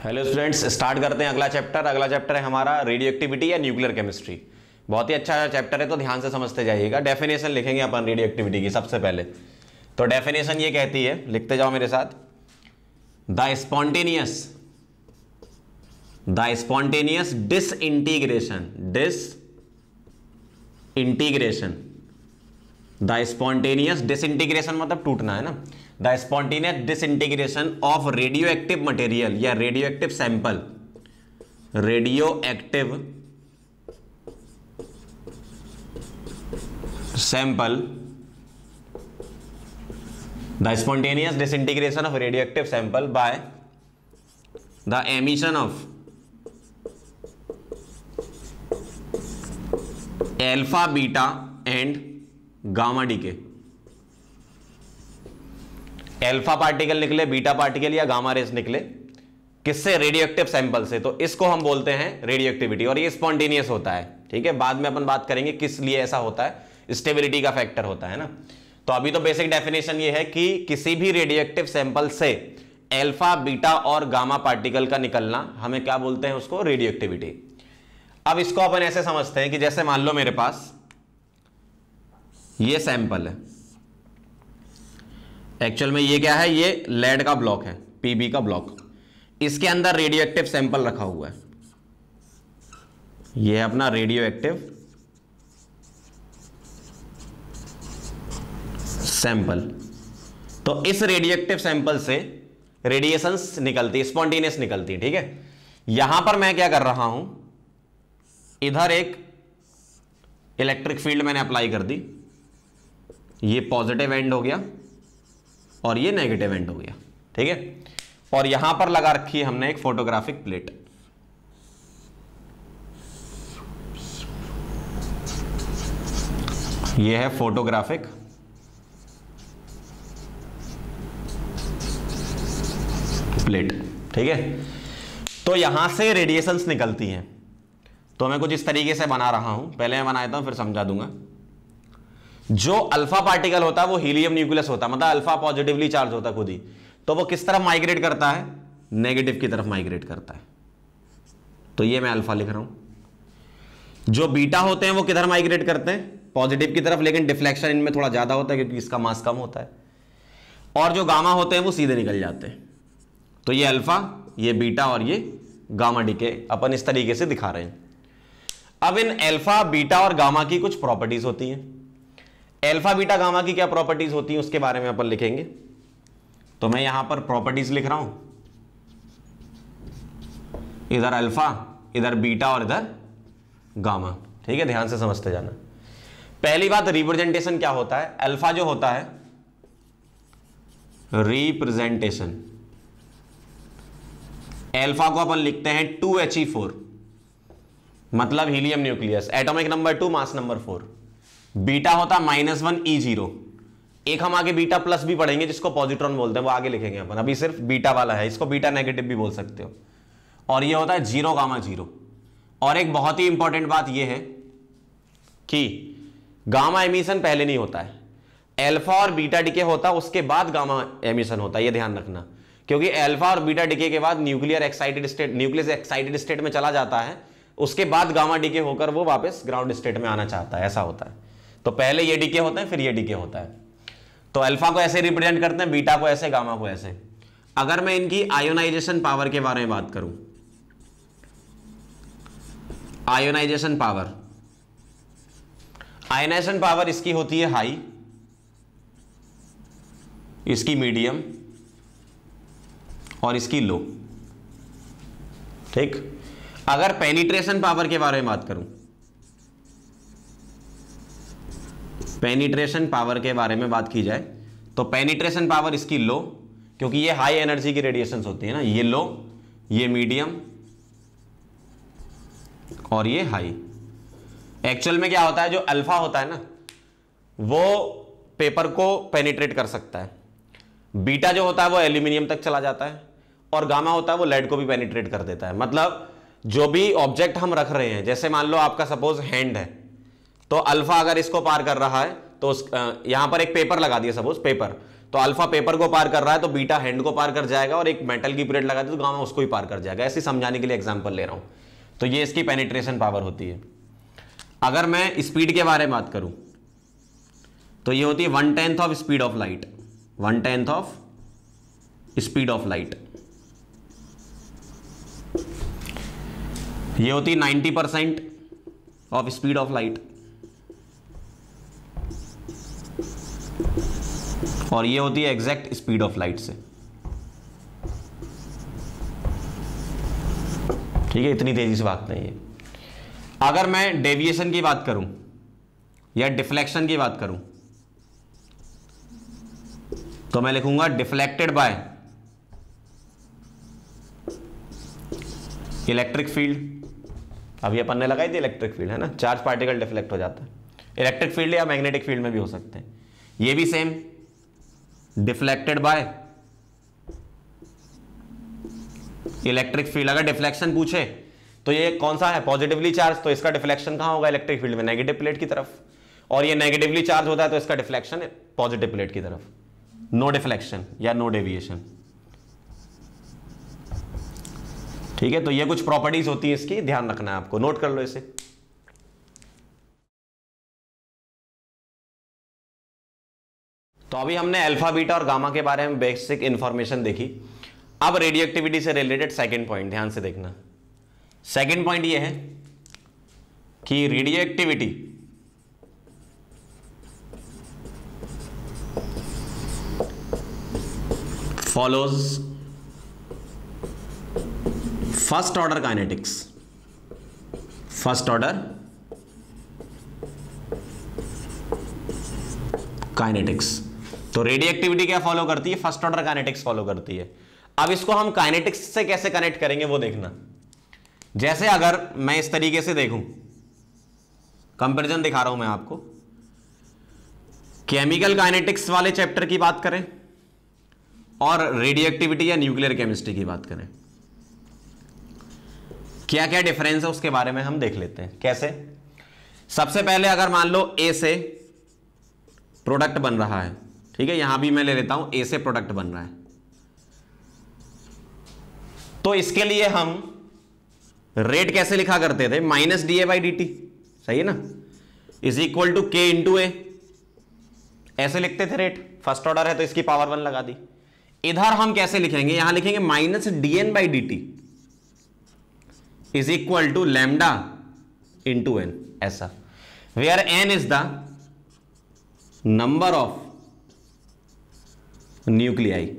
Hello students, start करते हैं अगला चैप्टर। अगला चैप्टर है हमारा रेडियो एक्टिविटी या न्यूक्लियर केमिस्ट्री। बहुत ही अच्छा चैप्टर है, तो ध्यान से समझते जाइएगा। डेफिनेशन लिखेंगे अपन रेडियो एक्टिविटी की सबसे पहले। तो डेफिनेशन ये कहती है, लिखते जाओ मेरे साथ। The spontaneous disintegration the spontaneous disintegration मतलब टूटना है ना। The spontaneous disintegration of radioactive material या radioactive sample, the spontaneous disintegration of radioactive sample by the emission of alpha beta and gamma decay. Alpha particle निकले, beta particle या gamma rays निकले, किससे? Radio active sample से। तो इसको हम बोलते हैं रेडियो एक्टिविटी, और ये स्पॉन्टेनियस होता है। ठीक है, बाद में अपन बात करेंगे किस लिए ऐसा होता है, स्टेबिलिटी का फैक्टर होता है ना। तो अभी तो बेसिक डेफिनेशन ये है कि किसी भी रेडियो एक्टिव सैंपल से एल्फा, बीटा और गामा पार्टिकल का निकलना, हमें क्या बोलते हैं उसको? Radio activity. अब इसको अपन ऐसे समझते हैं कि जैसे मान लो मेरे पास ये सैंपल है, एक्चुअल में ये क्या है? ये लेड का ब्लॉक है, पीबी का ब्लॉक। इसके अंदर रेडियो एक्टिव सैंपल रखा हुआ है। ये है अपना रेडियो एक्टिव सैंपल। तो इस रेडियो एक्टिव सैंपल से रेडिएशंस निकलती, स्पॉन्टेनियस निकलती। ठीक है, यहां पर मैं क्या कर रहा हूं, इधर एक इलेक्ट्रिक फील्ड मैंने अप्लाई कर दी। ये पॉजिटिव एंड हो गया और ये नेगेटिव एंड हो गया। ठीक है, और यहां पर लगा रखी है हमने एक फोटोग्राफिक प्लेट। ये है फोटोग्राफिक प्लेट। ठीक है, तो यहां से रेडिएशंस निकलती हैं। तो मैं कुछ इस तरीके से बना रहा हूं, पहले मैं बनाता हूं फिर समझा दूंगा। जो अल्फा पार्टिकल होता है वो हीलियम न्यूक्लियस होता है, मतलब अल्फा पॉजिटिवली चार्ज होता है खुद ही। तो वो किस तरफ माइग्रेट करता है? नेगेटिव की तरफ माइग्रेट करता है। तो ये मैं अल्फा लिख रहा हूं। जो बीटा होते हैं वो किधर माइग्रेट करते हैं? पॉजिटिव की तरफ, लेकिन डिफ्लेक्शन इनमें थोड़ा ज्यादा होता है क्योंकि इसका मास कम होता है। और जो गामा होते हैं वो सीधे निकल जाते हैं। तो ये अल्फा, ये बीटा और ये गामा डीके अपन इस तरीके से दिखा रहे हैं। अब इन अल्फा, बीटा और गामा की कुछ प्रॉपर्टीज होती हैं। अल्फा, बीटा, गामा की क्या प्रॉपर्टीज होती हैं उसके बारे में अपन लिखेंगे। तो मैं यहां पर प्रॉपर्टीज लिख रहा हूं, इधर अल्फा, इधर बीटा और इधर गामा। ठीक है, ध्यान से समझते जाना। पहली बात, रिप्रेजेंटेशन क्या होता है? अल्फा जो होता है, रिप्रेजेंटेशन, अल्फा को अपन लिखते हैं 2He4, मतलब helium nucleus, atomic number 2, mass number 4। Beta होता -1E0। एक हम आगे बीटा प्लस भी पढ़ेंगे जिसको पॉजिट्रॉन बोलते हैं, वो आगे लिखेंगे अपन। अभी सिर्फ बीटा वाला है, इसको बीटा नेगेटिव भी बोल सकते हो। और ये होता है 0 गामा 0। और एक बहुत ही इंपॉर्टेंट बात ये है कि गामा एमिशन पहले नहीं होता है, अल्फा और बीटा डीके होता है, उसके बाद गामा एमिशन होता है। ये ध्यान रखना, क्योंकि अल्फा और बीटा डीके के बाद न्यूक्लियस एक्साइटेड स्टेट में चला जाता है, उसके बाद गामा डीके होकर वो वापस ग्राउंड स्टेट में आना चाहता है, ऐसा होता है। तो पहले ये डीके होते हैं, फिर ये डीके होता है। तो अल्फा को ऐसे रिप्रेजेंट करते हैं, बीटा को ऐसे, गामा को ऐसे। अगर मैं इनकी आयोनाइजेशन पावर के बारे में बात करूं, आयोनाइजेशन पावर इसकी होती है हाई, इसकी मीडियम और इसकी लो। ठीक, अगर पेनिट्रेशन पावर के बारे में बात करूं, पेनिट्रेशन पावर के बारे में बात की जाए तो पेनिट्रेशन पावर इसकी लो, क्योंकि ये हाई एनर्जी की रेडिएशंस होती है ना। ये लो, ये मीडियम और ये हाई। एक्चुअल में क्या होता है, जो अल्फा होता है ना वो पेपर को पेनिट्रेट कर सकता है, बीटा जो होता है वो एल्यूमिनियम तक चला जाता है, और गामा होता है वो लेड को भी पेनिट्रेट कर देता है। मतलब जो भी ऑब्जेक्ट हम रख रहे हैं, जैसे मान लो आपका सपोज हैंड है, तो अल्फा अगर इसको पार कर रहा है तो यहां पर एक पेपर लगा दिया, सपोज पेपर, तो तो अल्फा पेपर को पार कर रहा है तो बीटा हैंड को पार कर जाएगा, और एक मेटल की प्लेट लगा दी तो गामा उसको ही पार कर जाएगा। ऐसे समझाने के लिए एग्जांपल ले रहा हूं। तो ये इसकी पेनिट्रेशन पावर होती है। अगर मैं स्पीड के बारे में बात करूं तो ये होती है 1/10 of speed of light, 1/10 of speed of light. ये होती है 90% ऑफ स्पीड ऑफ लाइट, और ये होती है एग्जैक्ट स्पीड ऑफ लाइट से। ठीक है, इतनी तेजी से भागते हैं ये। अगर मैं डेविएशन की बात करूं या डिफ्लेक्शन की बात करूं तो मैं लिखूंगा डिफ्लेक्टेड बाय इलेक्ट्रिक फील्ड। अभी अपन ने लगाई थी इलेक्ट्रिक फील्ड, है ना, चार्ज पार्टिकल डिफ्लेक्ट हो जाता है। इलेक्ट्रिक फील्ड या मैग्नेटिक फील्ड में भी हो सकते हैं। ये भी same, deflected by electric field. अगर डिफ्लेक्शन पूछे तो ये कौन सा है, पॉजिटिवली चार्ज, तो इसका डिफ्लेक्शन कहां होगा, इलेक्ट्रिक फील्ड में, नेगेटिव प्लेट की तरफ। और ये नेगेटिवली चार्ज होता है तो इसका डिफ्लेक्शन है पॉजिटिव प्लेट की तरफ। नो डिफ्लेक्शन या नो डेविएशन। ठीक है, तो ये कुछ प्रॉपर्टीज होती है इसकी, ध्यान रखना है आपको, नोट कर लो इसे। तो अभी हमने अल्फा बीटा और गामा के बारे में बेसिक इंफॉर्मेशन देखी। अब रेडियो एक्टिविटी से रिलेटेड सेकंड पॉइंट ध्यान से देखना। सेकंड पॉइंट ये है कि radio activity follows first order kinetics. First order kinetics. तो रेडियो एक्टिविटी क्या फॉलो करती है, फर्स्ट ऑर्डर काइनेटिक्स फॉलो करती है। अब इसको हम काइनेटिक्स से कैसे कनेक्ट करेंगे वो देखना। जैसे अगर मैं इस तरीके से देखूं, कंपैरिजन दिखा रहा हूं मैं आपको, केमिकल काइनेटिक्स वाले चैप्टर की बात करें और रेडियो एक्टिविटी या न्यूक्लियर केमिस्ट्री की बात करें, क्या क्या डिफरेंस है उसके बारे में हम देख लेते हैं। कैसे, सबसे पहले अगर मान लो ए से प्रोडक्ट बन रहा है, ठीक है, यहां भी मैं ले लेता हूं ए से प्रोडक्ट बन रहा है, तो इसके लिए हम रेट कैसे लिखा करते थे, minus D A by d T, सही है ना, इज इक्वल टू के इंटू ए, ऐसे लिखते थे रेट। फर्स्ट ऑर्डर है तो इसकी पावर 1 लगा दी। इधर हम कैसे लिखेंगे, यहां लिखेंगे minus d N by d t is equal to lambda into n, ऐसा, where n is the number of nuclei.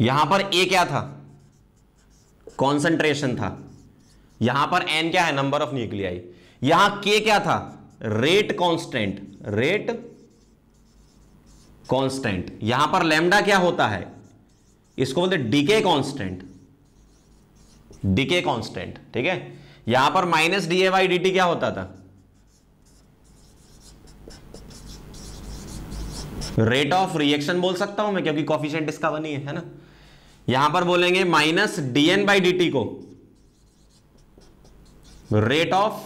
यहां पर ए क्या था, कॉन्सेंट्रेशन था, यहां पर एन क्या है, नंबर ऑफ न्यूक्लियाई। यहां के क्या था, रेट कांस्टेंट, रेट कांस्टेंट। यहां पर लैम्डा क्या होता है, इसको बोलते डीके कांस्टेंट, डीके कांस्टेंट, ठीक है। यहां पर minus D A by d T क्या होता था, रेट ऑफ रिएक्शन बोल सकता हूं मैं, क्योंकि कॉफिशिएंट इसका 1 ही है ना। यहां पर बोलेंगे minus d N by d t को रेट ऑफ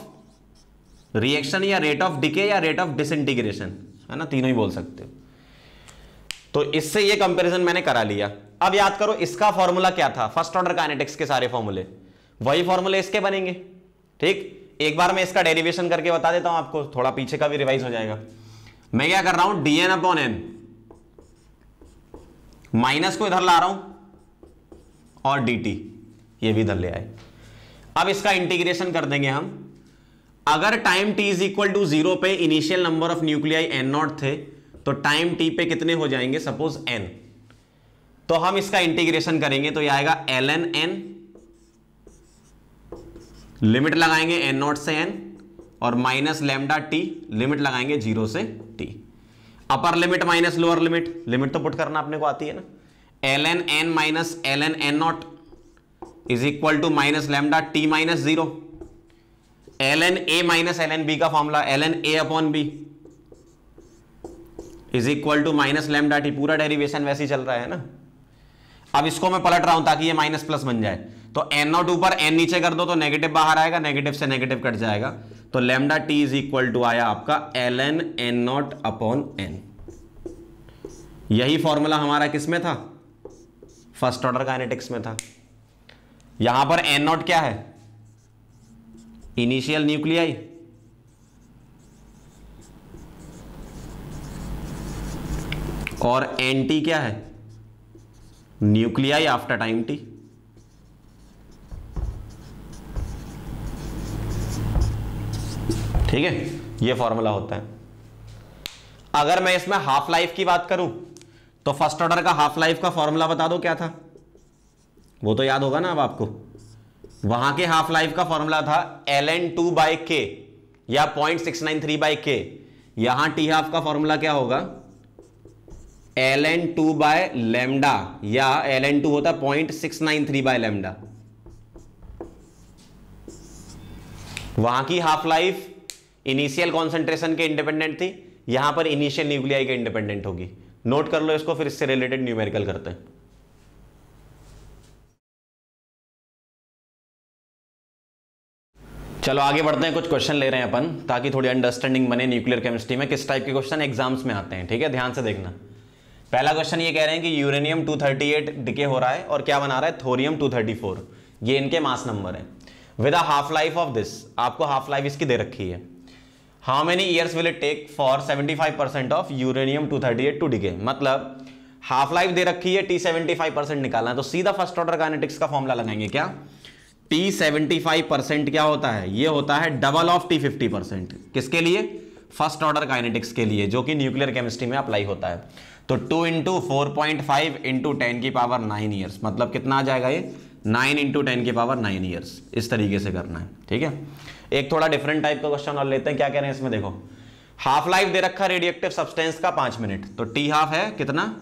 रिएक्शन या रेट ऑफ डिके या रेट ऑफ डिसइंटीग्रेशन, है ना, तीनों ही बोल सकते हो। तो इससे ये कंपैरिजन मैंने करा लिया। अब याद करो इसका फॉर्मूला क्या था, फर्स्ट ऑर्डर काइनेटिक्स के सारे फॉर्मूले, वही फॉर्मूले इसके बनेंगे। ठीक, एक बार मैं इसका डेरिवेशन करके बता देता हूं आपको, थोड़ा पीछे का भी रिवाइज हो जाएगा। मैं क्या कर रहा हूं, d N upon N, minus को इधर ला रहा हूं और डी टी ये भी इधर ले आए। अब इसका इंटीग्रेशन कर देंगे हम। अगर time t is equal to 0 पे initial number of nuclei n not थे, तो टाइम t पे कितने हो जाएंगे, सपोज n, तो हम इसका इंटीग्रेशन करेंगे तो ये आएगा ln n, लिमिट लगाएंगे n नॉट से n, और माइनस लैम्डा t, लिमिट लगाएंगे 0 से t, upper limit minus lower limit, limit तो पुट करना अपने को आती है ना, ln n minus ln n not is equal to minus lambda t minus 0, ln a minus ln b का formula ln a upon b is equal to minus lambda t, पूरा derivation वैसे ही चल रहा है ना। अब इसको मैं पलट रहा हूं ताकि ये माइनस प्लस बन जाए, तो n नॉट ऊपर n नीचे कर दो तो नेगेटिव बाहर आएगा, नेगेटिव से नेगेटिव कट जाएगा, तो lambda t is equal to आया आपका ln n not upon n। यही फॉर्मूला हमारा किस में था, फर्स्ट ऑर्डर काइनेटिक्स में था। यहां पर एन नॉट क्या है, इनिशियल न्यूक्लियाई, और एन टी क्या है, न्यूक्लियाई आफ्टर टाइम टी। ठीक है, ये फॉर्मूला होता है। अगर मैं इसमें हाफ लाइफ की बात करूं तो फर्स्ट ऑर्डर का हाफ लाइफ का फॉर्मूला बता दो क्या था, वो तो याद होगा ना अब आपको। वहां के हाफ लाइफ का फॉर्मूला था ln2/k या 0.693/k। यहां टी हाफ का फॉर्मूला क्या होगा, ln2/λ या ln2 होता है 0.693/λ। वहां की हाफ लाइफ इनिशियल कॉन्सेंट्रेशन के इंडिपेंडेंट थी, यहां पर इनिशियल न्यूक्लियाई के इंडिपेंडेंट होगी। नोट कर लो इसको, फिर इससे रिलेटेड न्यूमेरिकल करते हैं। चलो आगे बढ़ते हैं, कुछ क्वेश्चन ले रहे हैं अपन ताकि थोड़ी अंडरस्टैंडिंग बने न्यूक्लियर केमिस्ट्री में किस टाइप के क्वेश्चन एग्जाम्स में आते हैं। ठीक है, ध्यान से देखना। पहला क्वेश्चन ये कह रहे हैं कि यूरेनियम 238 डिके हो रहा है और क्या बना रहा है, थोरियम 234। ये इनके मास नंबर है। With a half life of this, आपको हाफ लाइफ इसकी दे रखी है। How many years will it take for 75% of uranium 238 to decay. मतलब हाफ लाइफ दे रखी है, टी 75% निकालना है, तो सीधा फर्स्ट ऑर्डर काइनेटिक्स का फॉर्मूला लगाएंगे। क्या टी 75% क्या होता है, ये होता है डबल ऑफ टी 50%। किसके लिए, फर्स्ट ऑर्डर काइनेटिक्स के लिए, जो कि न्यूक्लियर केमिस्ट्री में अप्लाई होता है। तो 2 × 4.5 × 10 की पावर 9 ईयर्स, मतलब कितना आ जाएगा ये, 9 × 10 की पावर 9 ईयर्स। इस तरीके से करना है। ठीक है, एक थोड़ा डिफरेंट टाइप का क्वेश्चन और लेते हैं। क्या कह रहे हैं इसमें, देखो हाफ लाइफ दे रखा रेडियोएक्टिव सब्सटेंस का 5 मिनट, तो टी हाफ है कितना,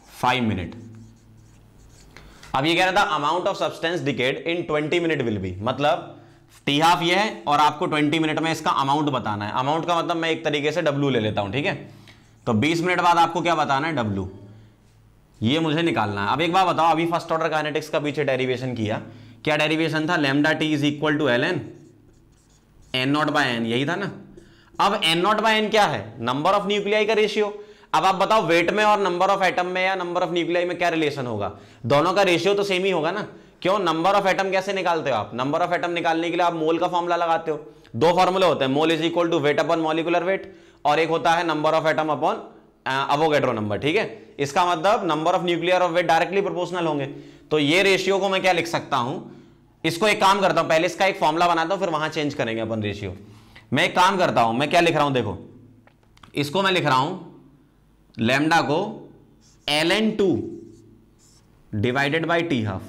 5 मिनट। अब ये कह रहा था amount of substance decade in 20 minute will be, मतलब टी हाफ ये है और आपको 20 मिनट में इसका अमाउंट बताना है। अमाउंट का मतलब मैं एक तरीके से डब्ल्यू ले लेता हूं। ठीक है, तो 20 मिनट बाद आपको क्या बताना है, डब्ल्यू, ये मुझे निकालना है। अब एक बात बताओ, अभी फर्स्ट ऑर्डर काइनेटिक्स का पीछे डेरिवेशन किया, क्या डेरिवेशन था, lambda T is equal to ln n0/n, यही था ना। अब n0/n क्या है, नंबर ऑफ न्यूक्लियाई का रेशियो। अब आप बताओ वेट में और नंबर ऑफ एटम में या नंबर ऑफ न्यूक्लियाई में क्या रिलेशन होगा, दोनों का रेशियो तो सेम ही होगा ना। क्यों, नंबर ऑफ एटम कैसे निकालते हो आप, नंबर ऑफ एटम निकालने के लिए आप मोल का फॉर्मूला लगाते हो। दो फॉर्मूले होते हैं, mole is equal to weight upon molecular weight, और एक होता है number of atom upon Avogadro number. ठीक है, इसका मतलब नंबर ऑफ न्यूक्लियर और वेट डायरेक्टली प्रोपोर्शनल होंगे। तो ये रेशियो को मैं क्या लिख सकता हूं, इसको एक काम करता हूं, पहले इसका एक फॉर्मूला बनाता हूं, फिर वहां चेंज करेंगे अपन रेशियो। मैं एक काम करता हूं, मैं क्या लिख रहा हूं, देखो इसको मैं लिख रहा हूं लैम्डा को ln2 divided by T half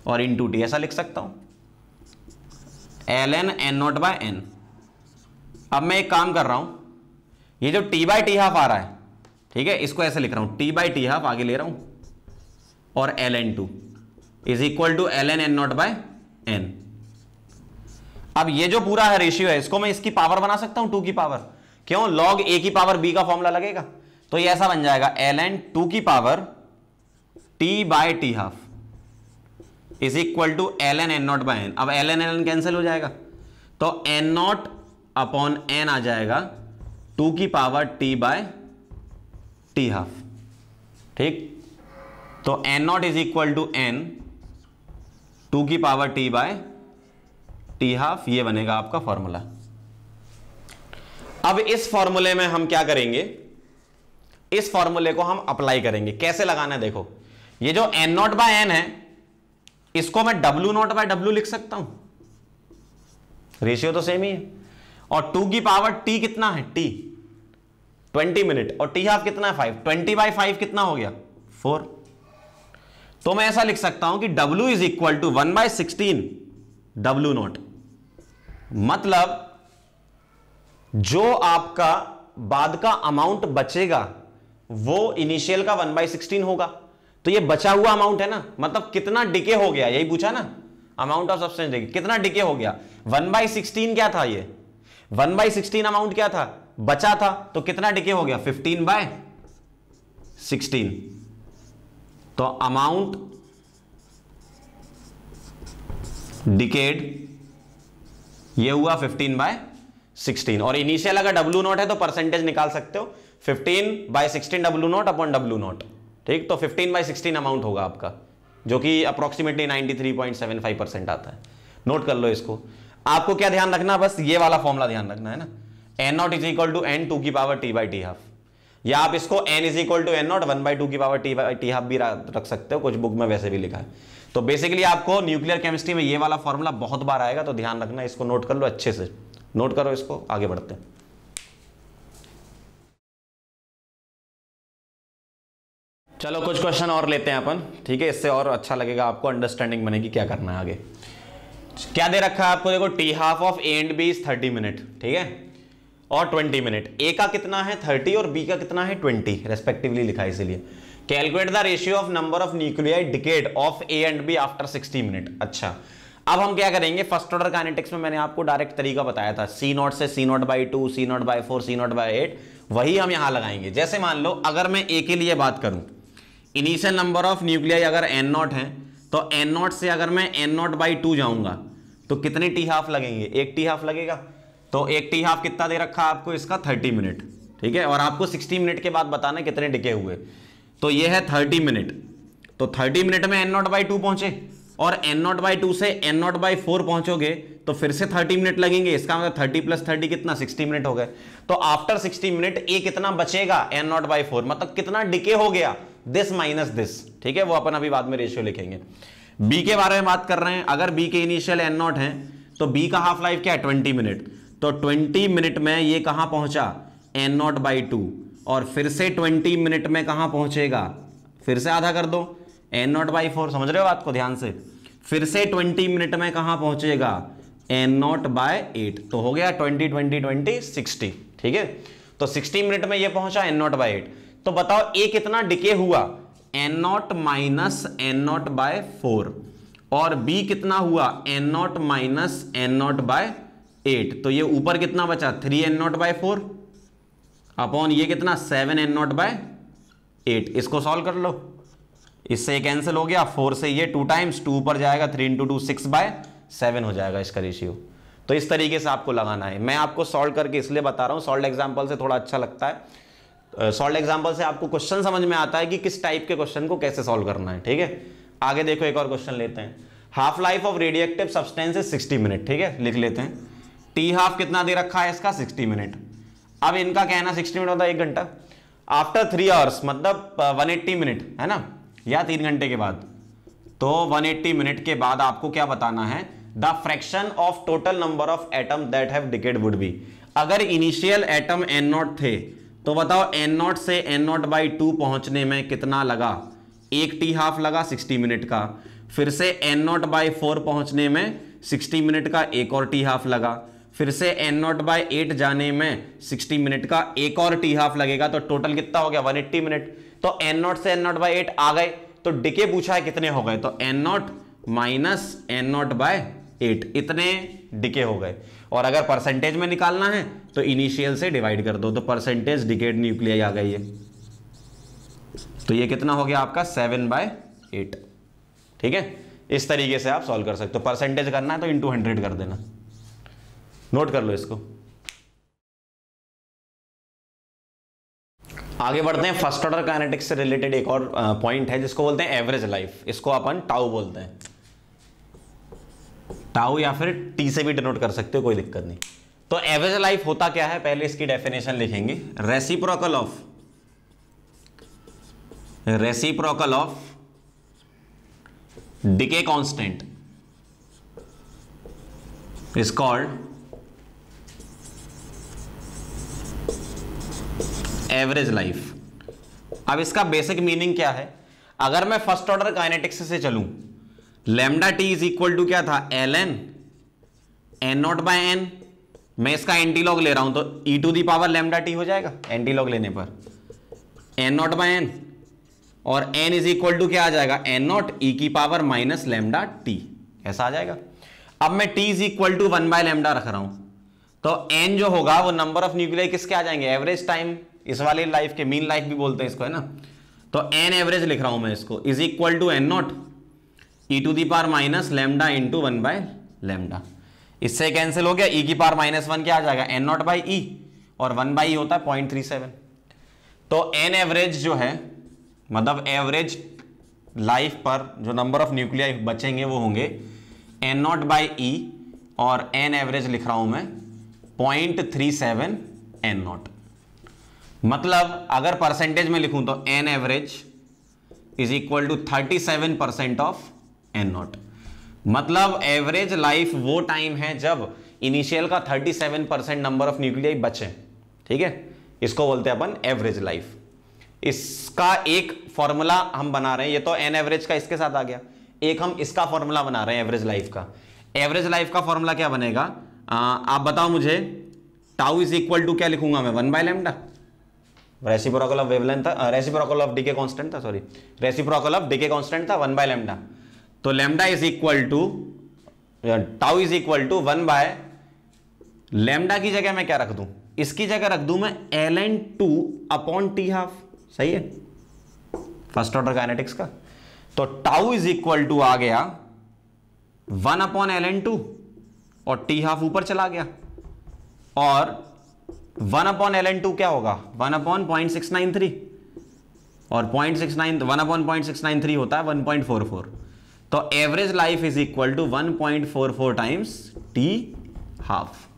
और इनटू टी, ऐसा लिख सकता हूं, ln n0/n। अब मैं एक काम कर रहा हूं, ये जो t बाई टी हाफ आ रहा है, ठीक है, इसको ऐसे लिख रहा हूं, t बाई टी हाफ आगे ले रहा हूं, और ln2 is equal to ln n0/n। अब ये जो पूरा है रेशियो है, इसको मैं इसकी पावर बना सकता हूं, 2 की पावर। क्यों, log a की पावर b का फॉर्मूला लगेगा, तो ये ऐसा बन जाएगा ln 2 की power t by T half is equal to ln n0/n। अब ln n कैंसिल हो जाएगा, तो n0/n आ जाएगा 2 की power t by T half. ठीक, तो n0 is equal to n 2 की power t by T half, ये बनेगा आपका फॉर्मूला। अब इस फॉर्मूले में हम क्या करेंगे, इस फॉर्मूले को हम अप्लाई करेंगे। कैसे लगाना है, देखो ये जो n0/n है, इसको मैं W0/W लिख सकता हूं, रेशियो तो सेम ही है। और 2 की पावर t कितना है, t 20 मिनट, और टी हाफ कितना है 5, 20/5 कितना हो गया 4। तो मैं ऐसा लिख सकता हूं कि W is equal to 1/16 W0। मतलब जो आपका बाद का अमाउंट बचेगा वो इनिशियल का 1/16 होगा। तो ये बचा हुआ अमाउंट है ना, मतलब कितना डिके हो गया, यही पूछा ना, अमाउंट ऑफ सब्सटेंस डिके, कितना डिके हो गया। 1/16 क्या था, ये 1/16 अमाउंट क्या था, बचा था, तो कितना डिके हो गया 15/16। तो अमाउंट डिकेड ये हुआ 15/16। और इनिशियल अगर W0 है तो परसेंटेज निकाल सकते हो, 15/16 W0 अपॉन W0, ठीक। तो 15/16 अमाउंट होगा आपका, जो कि अप्रोक्सीमेटली 93.75% आता है। नोट कर लो इसको। आपको क्या ध्यान रखना, बस ये वाला फॉर्मूला ध्यान रखना है ना, n0 is equal to n 2 की पावर t/t हाफ, या आप इसको n is equal to n0 1/2 की पावर t/t हाफ भी रख सकते हो, कुछ बुक में वैसे भी लिखा है। तो बेसिकली आपको न्यूक्लियर केमिस्ट्री में ये वाला फॉर्मूला बहुत बार आएगा, तो ध्यान रखना, इसको नोट कर लो अच्छे से, नोट करो इसको, आगे बढ़ते हैं। चलो कुछ क्वेश्चन और लेते हैं अपन, ठीक है, इससे और अच्छा लगेगा आपको, अंडरस्टैंडिंग बनेगी क्या करना है आगे। क्या दे रखा है आपको, देखो T half of A and B is 30 minute, ठीक है, और 20 मिनट। ए का कितना है 30 और बी का कितना है 20 रेस्पेक्टिवली लिखा है, इसीलिए calculate the ratio of number of nuclei decayed of A and B after 60 minute. अच्छा, अब हम क्या करेंगे, फर्स्ट ऑर्डर काइनेटिक्स में मैंने आपको डायरेक्ट तरीका बताया था, C0 से C0/2, C0/4, C0/8, वही हम यहां लगाएंगे। जैसे मान लो अगर मैं ए के लिए बात करूं, इनिशियल नंबर ऑफ न्यूक्लियाई अगर n0 है, तो n0 से अगर मैं n0/2 जाऊंगा तो कितने टी हाफ लगेंगे, एक टी हाफ लगेगा। तो एक टी हाफ कितना दे रखा है आपको इसका 30 मिनट, ठीक है, और आपको 60 मिनट के बाद बताना कितने डिके हुए। तो ये है 30 मिनट, तो 30 मिनट में n0/2 पहुंचे, और n0/2 से n0/4 पहुंचोगे तो फिर से 30 मिनट लगेंगे। इसका मतलब 30 + 30 कितना 60 मिनट हो गए। तो आफ्टर 60 मिनट ए कितना बचेगा n0/4, मतलब कितना डिके हो गया, दिस माइनस दिस, ठीक है, वो अपन अभी बाद में रेशियो लिखेंगे। बी के बारे में बात कर रहे हैं, अगर बी के इनिशियल n0 है तो बी का हाफ लाइफ क्या है 20 मिनट, तो 20 मिनट में ये कहां पहुंचा n0/2, और फिर से 20 मिनट में कहां पहुंचेगा, फिर से आधा कर दो n0/4, समझ रहे हो बात को ध्यान से, फिर से 20 मिनट में कहां पहुंचेगा n0/8, तो हो गया 20 20 20 60, ठीक है। तो 60 मिनट में ये पहुंचा n0/8, तो बताओ ए कितना डिके हुआ n0 माइनस n0/4, और बी कितना हुआ n0 माइनस n0/8, तो ये ऊपर कितना बचा 3n0/4 अपॉन ये कितना 7n0/8। इसको सॉल्व कर लो, इससे ये कैंसिल हो गया, 4 से ये 2 टाइम्स, 2 ऊपर जाएगा, 3 × 2 6/7 हो जाएगा इसका रेशियो। तो इस तरीके से आपको लगाना है। मैं आपको सॉल्व करके इसलिए बता रहा हूं, सॉल्व एग्जाम्पल से थोड़ा अच्छा लगता है, सॉल्व एग्जाम्पल से आपको क्वेश्चन समझ में आता है कि किस टाइप के क्वेश्चन को कैसे सॉल्व करना है, ठीक है। आगे देखो एक और क्वेश्चन लेते हैं, half life of radioactive substance is 60 minute, ठीक है, लिख लेते हैं। टी हाफ कितना दे रखा है इसका 60 मिनट, अब इनका कहना 60 मिनट होता है 1 घंटा, आफ्टर 3 आवर्स मतलब 180 मिनट है ना, या 3 घंटे के बाद, तो 180 मिनट के बाद आपको क्या बताना है, the fraction of total number of atom that have decade would be. अगर इनिशियल एटम n0 थे तो बताओ n0 से n0/2 पहुंचने में कितना लगा, एक टी हाफ लगा 60 मिनट का, फिर से n0/4 पहुंचने में 60 मिनट का एक और टी हाफ लगा, फिर से n0/8 जाने में 60 मिनट का एक और टी हाफ लगेगा, तो टोटल कितना हो गया 180 मिनट। तो n0 से n0/8 आ गए, तो डिके पूछा है कितने हो गए, तो n0 माइनस n0/8 इतने डिके हो गए। और अगर परसेंटेज में निकालना है तो इनिशियल से डिवाइड कर दो, तो परसेंटेज डिकेड न्यूक्लियाई आ गई है, तो ये कितना हो गया आपका 7/8, ठीक है। इस तरीके से आप सॉल्व कर सकते हो, परसेंटेज करना है तो इंटू 100 कर देना, नोट कर लो इसको। आगे बढ़ते हैं, फर्स्ट ऑर्डर काइनेटिक्स से रिलेटेड एक और पॉइंट है जिसको बोलते हैं एवरेज लाइफ, इसको अपन टाउ बोलते हैं, टाउ या फिर टी से भी डिनोट कर सकते हो, कोई दिक्कत नहीं। तो एवरेज लाइफ होता क्या है, पहले इसकी डेफिनेशन लिखेंगे, reciprocal of decay constant is called average life. अब इसका बेसिक मीनिंग क्या है, अगर मैं फर्स्ट ऑर्डर काइनेटिक्स से चलूं, lambda T is equal to क्या था ln n0/n, मैं इसका एंटीलॉग ले रहा हूं तो e to the power lambda T हो जाएगा एंटीलॉग लेने पर n0/n, और n इज इक्वल टू क्या आ जाएगा n0 e की पावर माइनस लैम्डा टी, ऐसा आ जाएगा। अब मैं t इज इक्वल टू 1/λ रख रहा हूं, तो n जो होगा वो नंबर ऑफ न्यूक्लियाई किसके आ जाएंगे, एवरेज टाइम, इस वाली लाइफ के, मीन लाइफ भी बोलते हैं इसको, है ना। तो n एवरेज लिख रहा हूं मैं इसको, is equal to n0 e to the power minus lambda into 1/λ। इससे कैंसिल हो गया, e की पावर -1 क्या आ जाएगा n0/e, और 1/e होता है 0.37। तो एन एवरेज जो है, मतलब एवरेज लाइफ पर जो नंबर ऑफ न्यूक्लियाई बचेंगे वो होंगे एन नॉट बाई ई, और एन एवरेज लिख रहा हूं मैं 0.37 एन नॉट। मतलब अगर परसेंटेज में लिखूं तो N average is equal to 37% of N not. मतलब एवरेज लाइफ वो टाइम है जब इनिशियल का 37% नंबर ऑफ न्यूक्लियाई बचे, ठीक है, इसको बोलते हैं अपन एवरेज लाइफ। इसका एक फॉर्मूला हम बना रहे हैं, ये तो एन एवरेज का इसके साथ आ गया, एक हम इसका फॉर्मूला बना रहे हैं एवरेज लाइफ का। एवरेज लाइफ का फॉर्मूला क्या बनेगा, आप बताओ मुझे। टाउ इज इक्वल टू क्या लिखूंगा मैं, 1 by lambda, reciprocal of wavelength था, रेसिप्रोकल ऑफ डीके कांस्टेंट था, sorry reciprocal of decay constant था 1 बाय लैम्डा। तो lambda is equal to, tau is equal to 1 by lambda की जगह मैं क्या रख दूं, इसकी जगह रख दूं मैं ln2 अपॉन टी हाफ। सही है, फर्स्ट ऑर्डर काइनेटिक्स का। तो टाउ इज इक्वल टू आ गया 1 अपॉन ln2 और टी हाफ ऊपर चला गया, और 1 अपॉन ln2 क्या होगा, 1 अपॉन 0.693, और 1 अपॉन 0.693 होता है 1.44। तो average life is equal to 1.44 times T half,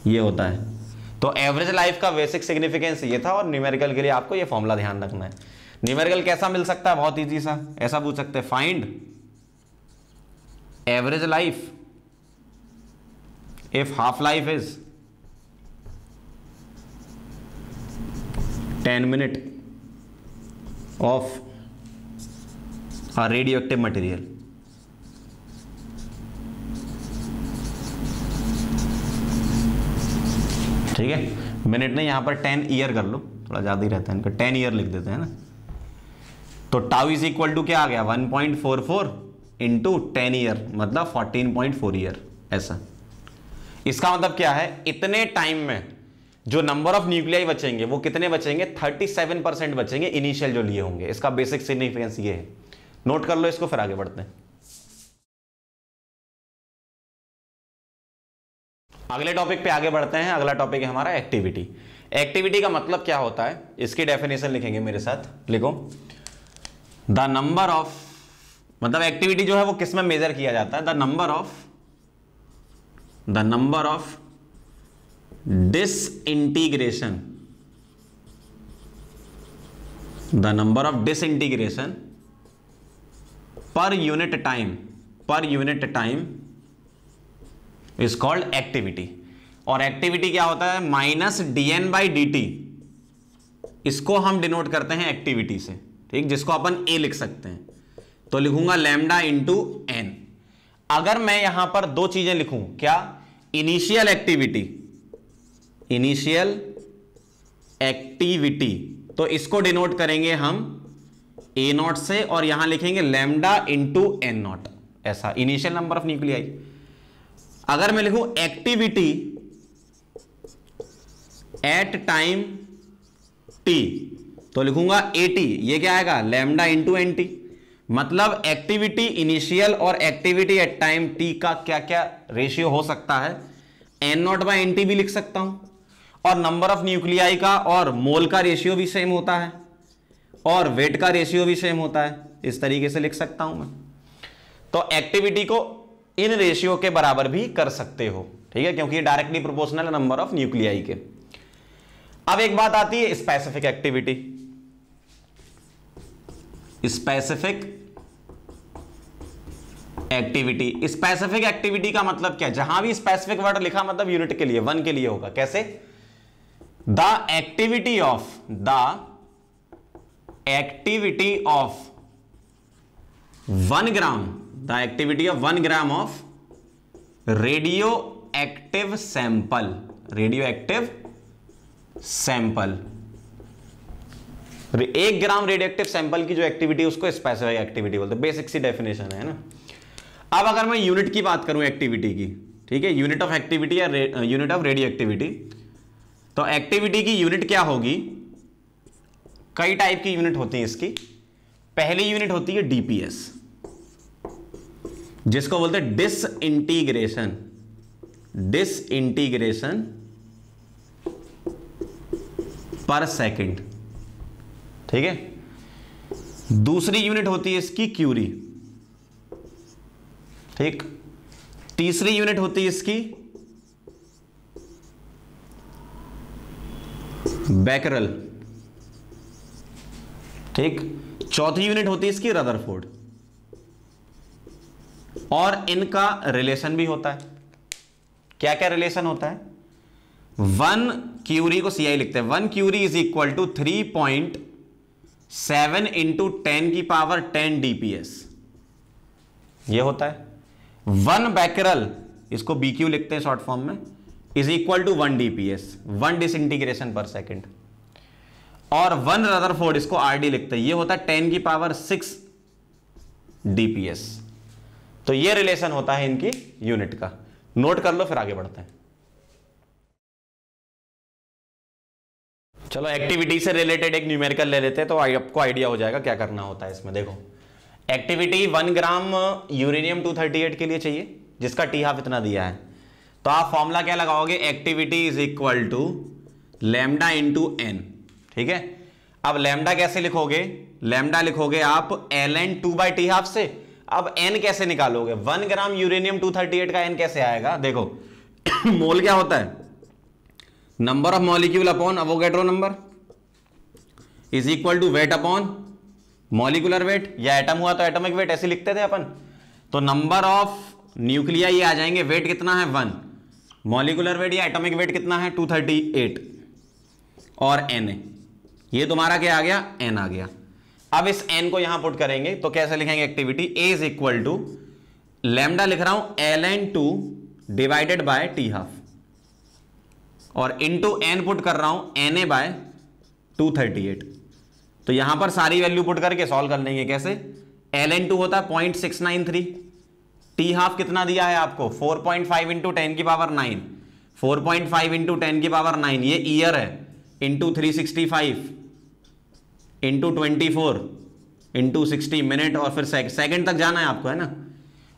ये होता है। तो एवरेज लाइफ का बेसिक सिग्निफिकेंस ये था, और न्यूमेरिकल के लिए आपको ये फॉर्मूला ध्यान रखना है। न्यूमेरिकल कैसा मिल सकता है, बहुत इजी सा, ऐसा पूछ सकते हैं, find average life if half life is 10 minute of a radioactive material. ठीक है, मिनट नहीं, यहां पर 10 ईयर कर लो, थोड़ा ज्यादा ही रहता है इनका, 10 ईयर लिख देते हैं ना। तो टाउ इज इक्वल टू क्या आ गया, 1.44 इंटू 10 ईयर, मतलब 14.4 ईयर। ऐसा इसका मतलब क्या है, इतने टाइम में जो नंबर ऑफ न्यूक्लियाई बचेंगे वो कितने बचेंगे, 37% बचेंगे इनिशियल जो लिए होंगे। इसका बेसिक सिग्निफिकेंस ये है, नोट कर लो इसको, फिर आगे बढ़ते हैं। अगले टॉपिक पे आगे बढ़ते हैं। अगला टॉपिक है हमारा एक्टिविटी। एक्टिविटी का मतलब क्या होता है, इसकी डेफिनेशन लिखेंगे मेरे साथ, लिखो। द नंबर ऑफ, मतलब एक्टिविटी जो है वो किस में मेजर किया जाता है, the number of disintegration, the number of disintegration per unit time is called activity. और एक्टिविटी क्या होता है, माइनस dN/dt, इसको हम डिनोट करते हैं एक्टिविटी से, ठीक, जिसको अपन ए लिख सकते हैं। तो लिखूंगा लैम्डा इंटू एन। अगर मैं यहां पर दो चीजें लिखूं, क्या, इनिशियल एक्टिविटी, तो इसको डिनोट करेंगे हम ए नॉट से, और यहां लिखेंगे लैम्डा इंटू एन नॉट, ऐसा इनिशियल नंबर ऑफ न्यूक्लियाई। अगर मैं लिखूं एक्टिविटी एट टाइम टी, तो लिखूंगा एटी, ये क्या आएगा, लैम्डा इंटू एन टी। मतलब एक्टिविटी इनिशियल और एक्टिविटी एट टाइम टी का क्या क्या रेशियो हो सकता है, N naught by N T भी लिख सकता हूं, और नंबर ऑफ न्यूक्लियाई का और मोल का रेशियो भी सेम होता है, और वेट का रेशियो भी सेम होता है, इस तरीके से लिख सकता हूं मैं। तो एक्टिविटी को इन रेशियो के बराबर भी कर सकते हो, ठीक है, क्योंकि ये डायरेक्टली प्रोपोर्शनल है नंबर ऑफ न्यूक्लियाई के। अब एक बात आती है स्पेसिफिक एक्टिविटी। स्पेसिफिक एक्टिविटी का मतलब क्या, जहां भी स्पेसिफिक वर्ड लिखा मतलब यूनिट के लिए, 1 के लिए होगा। कैसे, the activity of 1 gram, the activity of 1 gram of radioactive sample, 1 gram radio active sample की जो एक्टिविटी उसको स्पेसिफिक एक्टिविटी बोलते हैं। बेसिक सी डेफिनेशन है ना। अब अगर मैं यूनिट की बात करूं एक्टिविटी की, ठीक है, यूनिट ऑफ एक्टिविटी या यूनिट ऑफ रेडियो एक्टिविटी, तो एक्टिविटी की यूनिट क्या होगी, कई टाइप की यूनिट होती है इसकी। पहली यूनिट होती है डीपीएस, जिसको बोलते हैं डिसइंटीग्रेशन पर सेकंड, ठीक है। दूसरी यूनिट होती है इसकी क्यूरी, ठीक। तीसरी यूनिट होती है इसकी बैकरल, ठीक। चौथी यूनिट होती है इसकी रदरफोर्ड। और इनका रिलेशन भी होता है। क्या क्या रिलेशन होता है? 1 क्यूरी को सीआई लिखते हैं, 1 curie is equal to 3.7 into 10 की पावर 10 डीपीएस, ये होता है। 1 बैकरल, इसको बीक्यू लिखते हैं शॉर्ट फॉर्म में, is equal to 1 DPS, 1 disintegration पर सेकेंड। और 1 रदरफोर्ड, इसको आरडी लिखते हैं, ये होता है 10 की पावर 6 डीपीएस। तो ये रिलेशन होता है इनकी यूनिट का, नोट कर लो, फिर आगे बढ़ते हैं। चलो एक्टिविटी से रिलेटेड एक न्यूमेरिकल ले लेते हैं, तो आपको आइडिया हो जाएगा क्या करना होता है इसमें। देखो, एक्टिविटी 1 ग्राम यूरेनियम 238 के लिए चाहिए, जिसका टी हाफ इतना दिया है। तो आप फॉर्मूला क्या लगाओगे? Activity is equal to lambda into N, ठीक है। अब लैम्डा कैसे लिखोगे? लैम्डा लिखोगे आप ln 2/t हाफ से। अब n कैसे निकालोगे? 1 ग्राम यूरेनियम 238 का n कैसे आएगा? देखो मोल क्या होता है? Number of molecule upon Avogadro number is equal to weight upon molecular weight, या एटम हुआ तो एटॉमिक वेट, ऐसे लिखते थे अपन। तो नंबर ऑफ न्यूक्लिया ये आ जाएंगे, वेट कितना है 1, मॉलिक्यूलर वेट या एटॉमिक वेट कितना है 238, और n, ये तुम्हारा क्या आ गया? n आ गया। अब इस n को यहां पुट करेंगे तो कैसे लिखेंगे? Activity a is equal to lambda लिख रहा हूं ln 2 divided by T half, और इंटू n पुट कर रहा हूं na बाय 238। तो यहां पर सारी वैल्यू पुट करके सॉल्व कर लेंगे। कैसे? ln 2 होता है 0.693, टी हाफ कितना दिया है आपको? 4.5 इंटू 10 की पावर 9, 4.5 इंटू 10 की पावर 9, ये ईयर है, इंटू 365 इंटू 24 इंटू 60 मिनट, और फिर सेकंड तक जाना है आपको, है ना।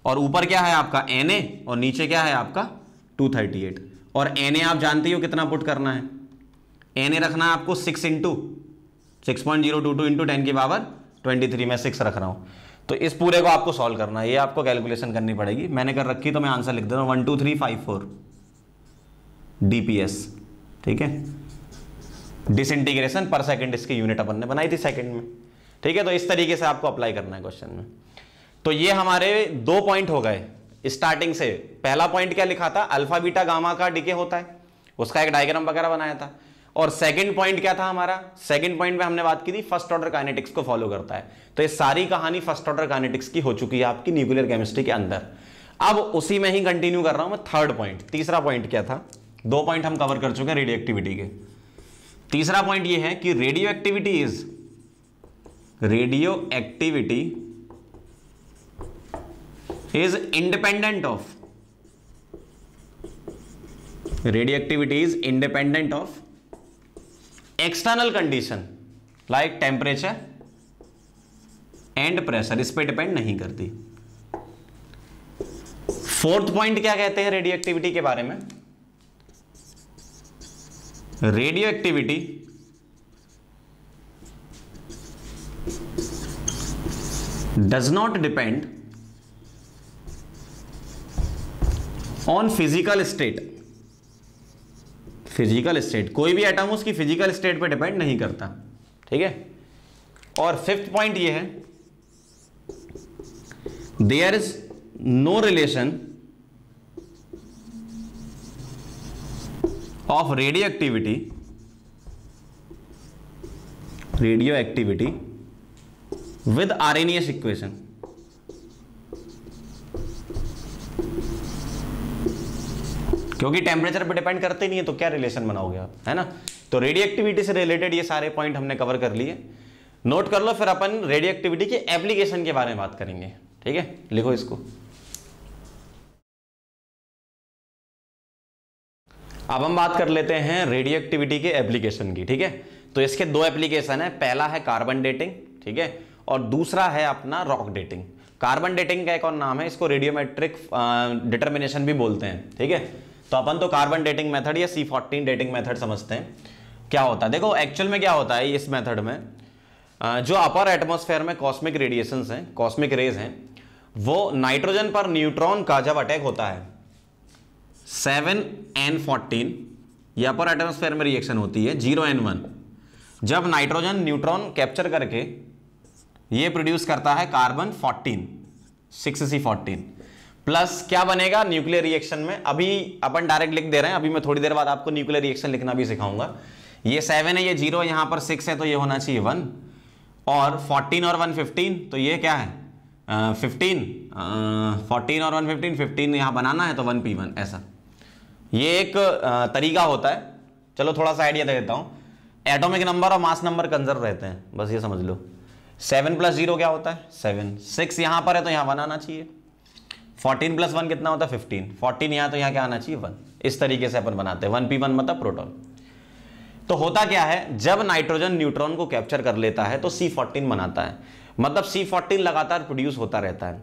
और ऊपर क्या है आपका? Na, और नीचे क्या है आपका? 238। और Na आप जानते हो कितना पुट करना है? Na रखना है आपको 6 इंटू 6.022 इंटू 10 की पावर 23, मैं 6 रख रहा हूं। तो इस पूरे को आपको सॉल्व करना है, ये आपको कैलकुलेशन करनी पड़ेगी। मैंने कर रखी तो मैं आंसर लिख देता हूं 12354 डीपीएस, ठीक है। डिसइंटीग्रेशन पर सेकंड इसकी यूनिट अपन ने बनाई थी सेकंड में, ठीक है। तो इस तरीके से आपको अप्लाई करना है क्वेश्चन में। तो ये हमारे 2 पॉइंट हो गए स्टार्टिंग से। पहला पॉइंट क्या लिखा था? अल्फा बीटा गामा का डीके होता है, उसका एक डायग्राम वगैरह बनाया था। और सेकंड पॉइंट क्या था हमारा? सेकंड पॉइंट में हमने बात की थी फर्स्ट ऑर्डर काइनेटिक्स को फॉलो करता है। तो ये सारी कहानी फर्स्ट ऑर्डर काइनेटिक्स की हो चुकी है आपकी न्यूक्लियर केमिस्ट्री के अंदर। अब उसी में ही कंटिन्यू कर रहा हूं मैं थर्ड पॉइंट। तीसरा पॉइंट क्या था? 2 पॉइंट हम कवर कर चुके हैं रेडियो एक्टिविटी के। तीसरा पॉइंट ये है कि radio activity is independent of external condition like temperature and pressure, इस पे डिपेंड नहीं करती। फोर्थ पॉइंट क्या कहते हैं रेडियो एक्टिविटी के बारे में? Radio activity does not depend on physical state. Physical state, कोई भी एटम उसकी फिजिकल स्टेट पे डिपेंड नहीं करता, ठीक है। और फिफ्थ पॉइंट ये है, there is no relation of radio activity with Arrhenius equation. क्योंकि टेम्परेचर पे डिपेंड करते नहीं है तो क्या रिलेशन बनाओगे आप, है ना। तो रेडियो एक्टिविटी से रिलेटेड ये सारे पॉइंट हमने कवर कर लिए, नोट कर लो। फिर अपन रेडियो एक्टिविटी के एप्लीकेशन के बारे में बात करेंगे, ठीक है। लिखो इसको। अब हम बात कर लेते हैं रेडियो एक्टिविटी के एप्लीकेशन की, ठीक है। तो इसके 2 एप्लीकेशन है। पहला है कार्बन डेटिंग, ठीक है, और दूसरा है अपना रॉक डेटिंग। कार्बन डेटिंग का एक और नाम है, इसको रेडियोमेट्रिक डिटर्मिनेशन भी बोलते हैं, ठीक है। तो अपन तो कार्बन डेटिंग मेथड या C14 डेटिंग मेथड समझते हैं। क्या होता है, देखो एक्चुअल में क्या होता है इस मेथड में, जो अपर एटमॉस्फेयर में कॉस्मिक रेडिएशंस हैं, कॉस्मिक रेज हैं, वो नाइट्रोजन पर न्यूट्रॉन का जब अटैक होता है 7n14, ये अपर एटमॉस्फेयर में रिएक्शन होती है 0n1, जब नाइट्रोजन न्यूट्रॉन कैप्चर करके ये प्रोड्यूस करता है कार्बन 14 6c14 प्लस क्या बनेगा न्यूक्लियर रिएक्शन में, अभी अपन डायरेक्ट लिख दे रहे हैं, अभी मैं थोड़ी देर बाद आपको न्यूक्लियर रिएक्शन लिखना भी सिखाऊंगा। ये 7 है, ये 0, यहां पर 6 है तो ये होना चाहिए 1, और 14 और 1 15, तो ये क्या है 15, 14 और 1 15, 15 यहां बनाना है तो 1p1, ऐसा ये एक तरीका होता है। चलो थोड़ा सा आइडिया दे देता हूं, एटॉमिक नंबर और मास नंबर कंजर्व रहते हैं, बस ये समझ लो। 7 + 0 क्या होता है 7, 6 यहां पर है तो यहां 1 आना चाहिए, 14 + 1 कितना होता है 15, 14 यहां तो यहां क्या आना चाहिए 1, इस तरीके से अपन बनाते हैं। 1p1 मतलब प्रोटॉन। तो होता क्या है, जब नाइट्रोजन न्यूट्रॉन को कैप्चर कर लेता है तो C14 बनाता है, मतलब C14 लगातार प्रोड्यूस होता रहता है।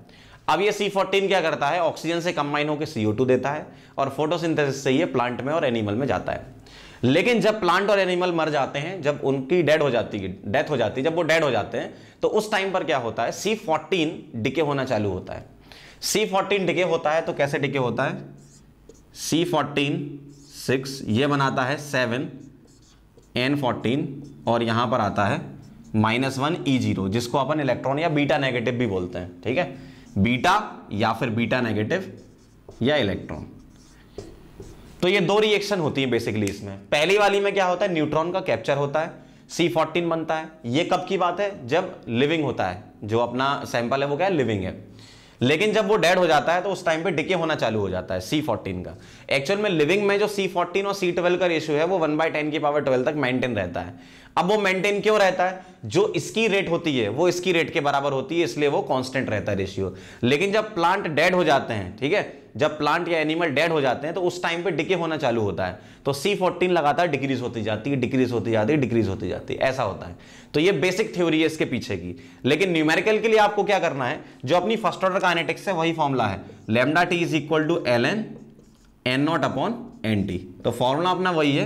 अब ये C14 क्या करता है, ऑक्सीजन से कंबाइन होकर CO2 देता है और फोटोसिंथेसिस से ये प्लांट में और एनिमल में जाता है। लेकिन जब प्लांट और एनिमल मर जाते हैं, जब उनकी डेथ हो जाती है, जब वो डेड हो जाते हैं, तो उस टाइम पर क्या होता है C14 डिके होना चालू होता है। C14 डिके होता है तो कैसे डिके होता है, C14 6, ये बनाता है 7n14 और यहां पर आता है -1 E0, जिसको अपन इलेक्ट्रॉन या बीटा नेगेटिव भी बोलते हैं, ठीक है, बीटा या फिर बीटा नेगेटिव या इलेक्ट्रॉन। तो ये दो रिएक्शन होती है बेसिकली इसमें। पहली वाली में क्या होता है, न्यूट्रॉन का कैप्चर होता है, C14 बनता है। ये कब की बात है, जब लिविंग होता है, जो अपना सैंपल है वो क्या है, लिविंग है। लेकिन जब वो डेड हो जाता है तो उस टाइम पे डिके होना चालू हो जाता है C14 का। एक्चुअल में लिविंग में जो C14 और C12 का रेशियो है वो 1/10⁻12 तक मेंटेन रहता है। अब वो मेंटेन क्यों रहता है, जो इसकी रेट होती है वो इसकी रेट के बराबर होती है, इसलिए वो कांस्टेंट रहता है रेशियो। लेकिन जब प्लांट डेड हो जाते हैं, ठीक है, जब प्लांट या एनिमल डेड हो जाते हैं तो उस टाइम पे डिके होना चालू होता है, तो C14 लगातार डिक्रीज होती जाती है, डिक्रीज होती जाती है, डिक्रीज होती जाती है, ऐसा होता है। तो ये बेसिक थ्योरी है इसके पीछे की। लेकिन न्यूमेरिकल के लिए आपको क्या करना है, जो अपनी फर्स्ट ऑर्डर काइनेटिक्स है वही फॉर्मूला है, λT = ln n0/nt। तो फॉर्मूला अपना वही है,